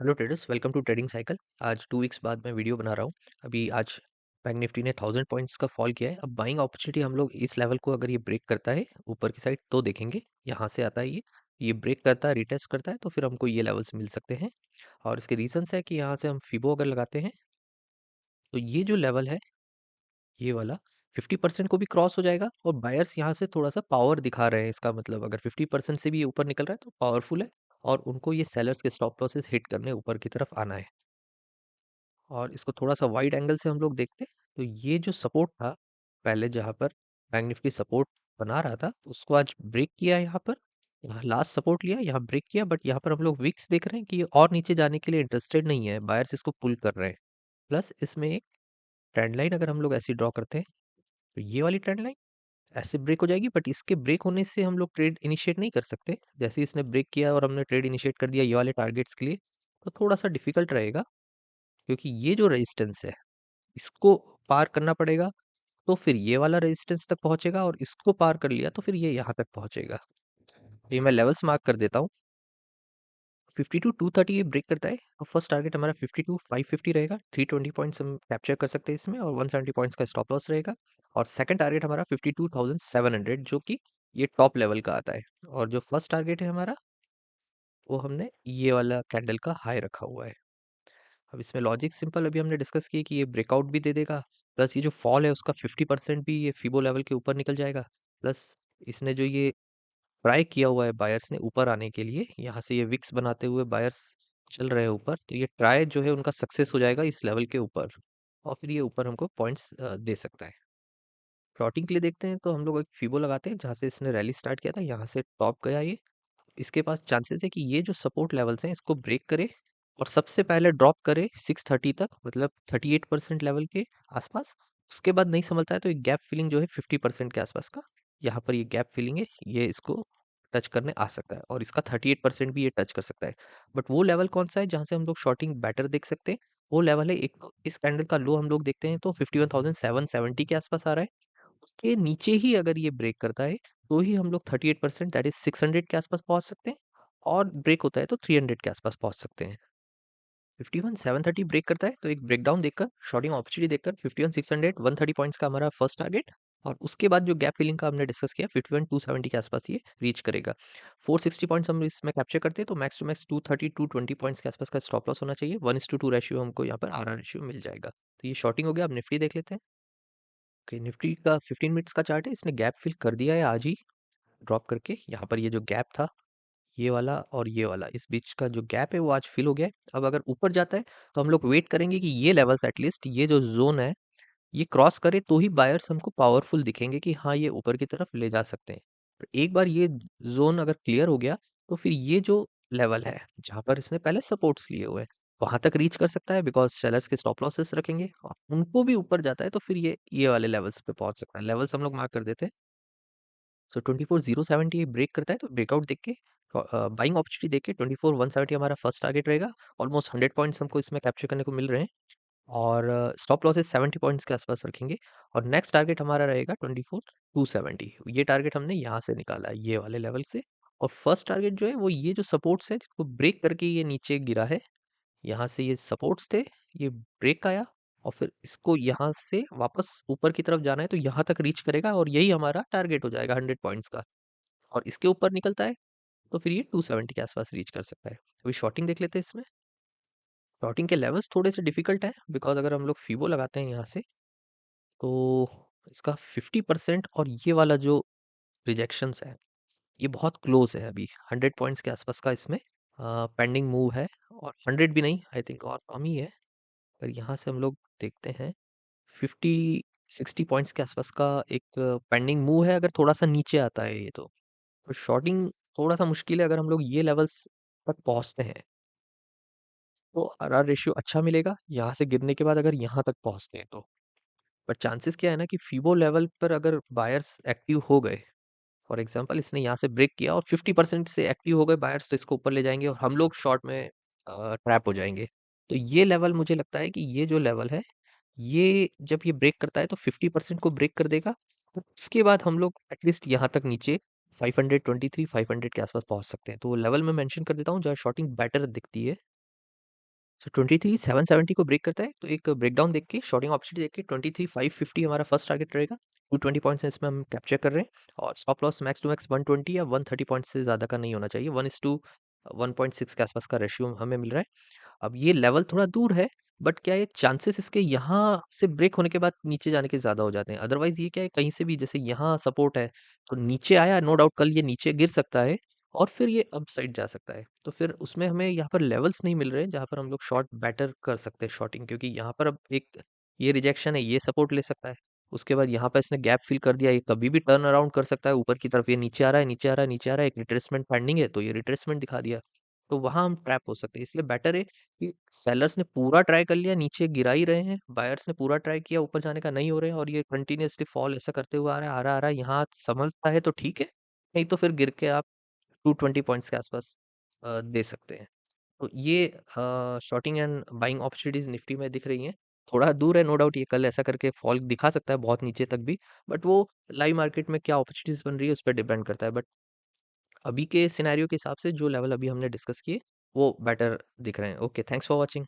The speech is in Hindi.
Hello traders, welcome to trading cycle. आज 2 वीक्स बाद मैं वीडियो बना रहा हूँ। अभी आज बैंक निफ्टी ने 1000 पॉइंट्स का फॉल किया है। अब बाइंग अपॉर्चुनिटी हम लोग इस लेवल को अगर ये ब्रेक करता है ऊपर की साइड तो देखेंगे। यहाँ से आता है ये ब्रेक करता है, रिटेस्ट करता है तो फिर हमको ये लेवल्स मिल सकते हैं। और इसके रीजंस है कि यहाँ से हम फिबो अगर लगाते हैं तो ये जो लेवल है ये वाला 50% को भी क्रॉस हो जाएगा और बायर्स यहाँ से थोड़ा सा पावर दिखा रहे हैं। इसका मतलब अगर 50% से भी ये ऊपर निकल रहा है तो पावरफुल है और उनको ये सेलर्स के स्टॉप लॉसेस हिट करने ऊपर की तरफ आना है। और इसको थोड़ा-सा वाइड एंगल से हम लोग देखते हैं, तो ये जो सपोर्ट था, पहले जहाँ पर बैंक निफ्टी सपोर्ट बना रहा था, उसको आज ब्रेक किया यहाँ पर। यहाँ लास्ट सपोर्ट लिया, यहाँ ब्रेक किया, बट यहाँ पर हम लोग विक्स देख रहे हैं कि ये और नीचे जाने के लिए इंटरेस्टेड नहीं है, बायर्स इसको पुल कर रहे हैं। प्लस इसमें एक ट्रेंड लाइन अगर हम लोग ऐसी ड्रॉ करते हैं, तो ये वाली ट्रेंड लाइन ऐसे ब्रेक हो जाएगी, बट इसके ब्रेक होने से हम लोग ट्रेड इनिशिएट नहीं कर सकते। जैसे ही इसने ब्रेक किया और हमने ट्रेड इनिशिएट कर दिया ये वाले टारगेट्स के लिए, तो थोड़ा-सा डिफिकल्ट रहेगा, क्योंकि ये जो रेजिस्टेंस है इसको पार करना पड़ेगा तो फिर ये वाला रेजिस्टेंस तक पहुंचेगा और इसको पार कर लिया तो फिर ये यहाँ तक पहुंचेगा। ये मैं लेवल्स मार्क कर देता हूँ। 52 230 ये ब्रेक करता है और फर्स्ट टारगेट हमारा 52 550 रहेगा। 320 पॉइंट्स हम कैप्चर कर सकते हैं इसमें और 170 पॉइंट्स का स्टॉप लॉस रहेगा। और सेकंड टारगेट हमारा 52,700 जो कि ये टॉप लेवल का आता है। और जो फर्स्ट टारगेट है हमारा वो हमने ये वाला कैंडल का हाई रखा हुआ है। अब इसमें लॉजिक सिंपल अभी हमने डिस्कस किया कि ये ब्रेकआउट भी दे देगा, प्लस ये जो फॉल है उसका 50% भी ये फिबो लेवल के ऊपर निकल जाएगा। प्लस इसने जो ये ट्राई किया हुआ है बायर्स ने ऊपर आने के लिए, यहाँ से ये विक्स बनाते हुए बायर्स चल रहे हैं ऊपर, तो ये ट्राई जो है उनका सक्सेस हो जाएगा इस लेवल के ऊपर और फिर ये ऊपर हमको पॉइंट्स दे सकता है। प्लॉटिंग के लिए देखते हैं तो हम लोग एक फिबो लगाते हैं जहाँ से इसने रैली स्टार्ट किया था, यहाँ से टॉप गया ये। इसके पास चांसेस है कि ये जो सपोर्ट लेवल्स हैं इसको ब्रेक करे और सबसे पहले ड्रॉप करे 630 तक, मतलब 38% लेवल के आसपास। उसके बाद नहीं संभलता है तो एक गैप फिलिंग जो है 50% के आसपास का, यहाँ पर ये गैप फिलिंग है, ये इसको टच करने आ सकता है और इसका 38% भी ये टच कर सकता है। बट वो लेवल कौन सा है जहाँ से हम लोग शॉर्टिंग बेटर देख सकते हैं? वो लेवल है, एक तो इस कैंडल का लो हम लोग देखते हैं तो 51,770 के आसपास आ रहा है। उसके नीचे ही अगर ये ब्रेक करता है तो ही हम लोग 38% दैट इज 600 के आसपास पहुंच सकते हैं और ब्रेक होता है तो 300 के आसपास पहुंच सकते हैं। 51,730 ब्रेक करता है तो एक ब्रेकडाउन देखकर, शॉर्टिंग अपॉर्चुनिटी देखकर 51,600 130 पॉइंट्स का हमारा फर्स्ट टारगेट। और उसके बाद जो गैप फिलिंग का हमने डिस्कस किया 51,270 के आसपास ये रीच करेगा। 460 पॉइंट्स हम इसमें कैप्चर करते हैं तो मैक्स टू मैक्स 230 220 पॉइंट्स के आसपास का स्टॉप लॉस होना चाहिए। 1:2 रेशियो हमको यहाँ पर आर रेशियो मिल जाएगा। तो ये शॉर्टिंग हो गया। अब निफ्टी देख लेते हैं। ओके, निफ्टी का 15 मिनट्स का चार्ट है। इसने गैप फिल कर दिया है आज ही ड्रॉप करके। यहाँ पर ये जो गैप था ये वाला और ये वाला, इस बीच का जो गैप है वो आज फिल हो गया है। अब अगर ऊपर जाता है तो हम लोग वेट करेंगे कि ये लेवल्स, एटलीस्ट ये जो जोन है ये क्रॉस करे तो ही बायर्स हमको पावरफुल दिखेंगे कि हाँ ये ऊपर की तरफ ले जा सकते हैं। पर एक बार ये जोन अगर क्लियर हो गया तो फिर ये जो लेवल है जहाँ पर इसने पहले सपोर्ट्स लिए हुए हैं वहां तक रीच कर सकता है, बिकॉज सेलर्स के स्टॉप लॉसेस रखेंगे और उनको भी ऊपर जाता है तो फिर ये वाले लेवल्स पे पहुंच सकता है। लेवल्स हम लोग मार्क कर देते हैं। सो 24,070 ब्रेक करता है तो ब्रेकआउट देख के, बाइंग अपॉर्चुनिटी देख के 24,170 हमारा फर्स्ट टारगेट रहेगा। ऑलमोस्ट 100 पॉइंट्स हमको इसमें कैप्चर करने को मिल रहे हैं और स्टॉप लॉसेस 70 पॉइंट्स के आसपास रखेंगे। और नेक्स्ट टारगेट हमारा रहेगा 24,270। ये टारगेट हमने यहाँ से निकाला है, ये वाले लेवल से। और फर्स्ट टारगेट जो है वो ये जो सपोर्ट्स है जिसको ब्रेक करके ये नीचे गिरा है, यहाँ से ये सपोर्ट्स थे, ये ब्रेक आया और फिर इसको यहाँ से वापस ऊपर की तरफ जाना है तो यहाँ तक रीच करेगा और यही हमारा टारगेट हो जाएगा 100 पॉइंट्स का। और इसके ऊपर निकलता है तो फिर ये 270 के आसपास रीच कर सकता है। अभी शॉर्टिंग देख लेते हैं इसमें। शॉर्टिंग के लेवल्स थोड़े से डिफिकल्ट है, बिकॉज अगर हम लोग फीबो लगाते हैं यहाँ से तो इसका 50% और ये वाला जो रिजेक्शंस है ये बहुत क्लोज है। अभी 100 पॉइंट्स के आसपास का इसमें पेंडिंग मूव है और 100 भी नहीं, आई थिंक और कम ही है। पर यहाँ से हम लोग देखते हैं 50-60 पॉइंट्स के आसपास का एक पेंडिंग मूव है। अगर थोड़ा सा नीचे आता है ये तो शॉर्टिंग थोड़ा सा मुश्किल है। अगर हम लोग ये लेवल्स तक पहुंचते हैं तो आरआर रेशियो अच्छा मिलेगा। यहाँ से गिरने के बाद अगर यहाँ तक पहुंचते हैं तो, पर चांसेस क्या है ना कि फीबो लेवल पर अगर बायर्स एक्टिव हो गए, फॉर एग्जांपल इसने यहाँ से ब्रेक किया और 50% से एक्टिव हो गए बायर्स तो इसको ऊपर ले जाएंगे और हम लोग शॉर्ट में ट्रैप हो जाएंगे। तो ये लेवल मुझे लगता है कि ये जो लेवल है ये जब ये ब्रेक करता है तो 50% को ब्रेक कर देगा। तो उसके बाद हम लोग एटलीस्ट यहाँ तक नीचे 523 500 के आसपास पहुंच सकते हैं। तो वो लेवल मैं मेंशन कर देता हूँ जहाँ शॉर्टिंग बेटर दिखती है। सो 23,770 को ब्रेक करता है तो एक ब्रेकडाउन देख के शॉर्टिंग अपॉर्चुनिटी देख के 23,550 हमारा फर्स्ट टारगेट रहेगा। 220 पॉइंट्स हैं इसमें हम कैप्चर कर रहे हैं और stop loss max to max 120 या 130 पॉइंट्स से ज़्यादा का नहीं होना चाहिए। 1:1.6 के आसपास का रेशियो हमें मिल रहा है। अब ये लेवल थोड़ा दूर है, बट क्या है चांसेस इसके यहाँ से ब्रेक होने के बाद नीचे जाने के ज़्यादा हो जाते हैं। अदरवाइज़ ये क्या है कहीं से भी जैसे यहाँ सपोर्ट है, तो नीचे आया नो डाउट कल ये नीचे गिर सकता है और फिर ये अप साइड जा सकता है। तो फिर उसमें हमें यहाँ पर लेवल्स नहीं मिल रहे हैं, जहाँ पर हम लोग शॉर्ट बेटर कर सकते हैं शॉर्टिंग, क्योंकि यहाँ पर अब एक ये रिजेक्शन है, ये सपोर्ट ले सकता है। उसके बाद यहाँ पे इसने गैप फिल कर दिया, ये कभी भी टर्न अराउंड कर सकता है ऊपर की तरफ। ये नीचे आ रहा है, नीचे आ रहा है, नीचे आ रहा है, एक रिट्रेसमेंट पेंडिंग है, तो ये रिट्रेसमेंट दिखा दिया। तो वहाँ हम ट्रैप हो सकते हैं। इसलिए बेटर है कि सेलर्स ने पूरा ट्राई कर लिया, नीचे गिरा ही रहे हैं, बायर्स ने पूरा ट्राई किया, ऊपर जाने का नहीं हो रहे हैं और ये कंटिन्यूअसली फॉल ऐसा करते हुए आ रहा है, आ रहा है, आ रहा है। यहाँ समझता है तो ठीक है, नहीं तो फिर गिर के आप 220 पॉइंट्स के आसपास दे सकते हैं। तो ये shorting and buying opportunities Nifty में दिख रही हैं। थोड़ा दूर है नो डाउट, ये कल ऐसा करके फॉल दिखा सकता है बहुत नीचे तक भी, बट वो लाइव मार्केट में क्या अपॉर्चुनिटीज बन रही है उस पर डिपेंड करता है। बट अभी के सिनेरियो के हिसाब से जो लेवल अभी हमने डिस्कस किए वो बेटर दिख रहे हैं। Okay, thanks for watching.